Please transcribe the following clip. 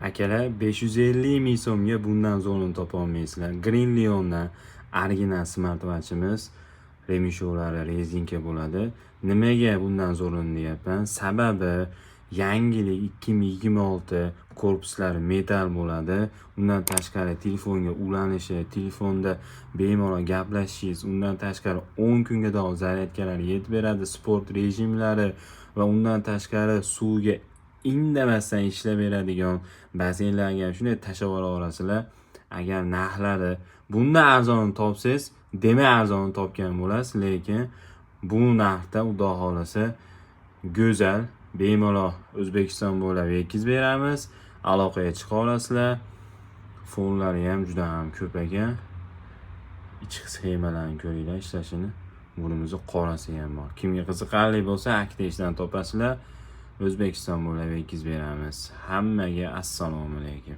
Akalar 550 ming so'mga bundan zo'rini topa olmaysizlar. Green Leon'dan original smartwatchimiz remisholari rezinka bo'ladi. Nimaga bundan zo'rini deyapman? Sababi yangilik 2026 korpuslari metal bo'ladi. Undan tashqari telefonga ulanishi, telefonda bemalol gaplashishingiz, undan tashqari 10 kunga zaryadkalar yetib beradi, sport rejimlari va undan tashqari suvga indamasdan ishlab beradigan bazenlarga ham shunday tashlab olasizlar. Agar narxlari bundan arzon topsangiz, demak arzon topgan bo'lasiz, lekin bu narxda xudo xolasa go'zal, bemalol O'zbekiston bo'ylab yetkazib beramiz. Aloqaga chiqa olasizlar. Fonlari ham juda ham ko'p ekan. Ichki sxemalarni ko'ringlar ishlashini. Bunimizni qorasi ham bor. Kimga qiziqarli bo'lsa, Actash'dan topasizlar. O'zbekiston bo'ylab yetkazib beramiz. Hammaga assalomu alaykum.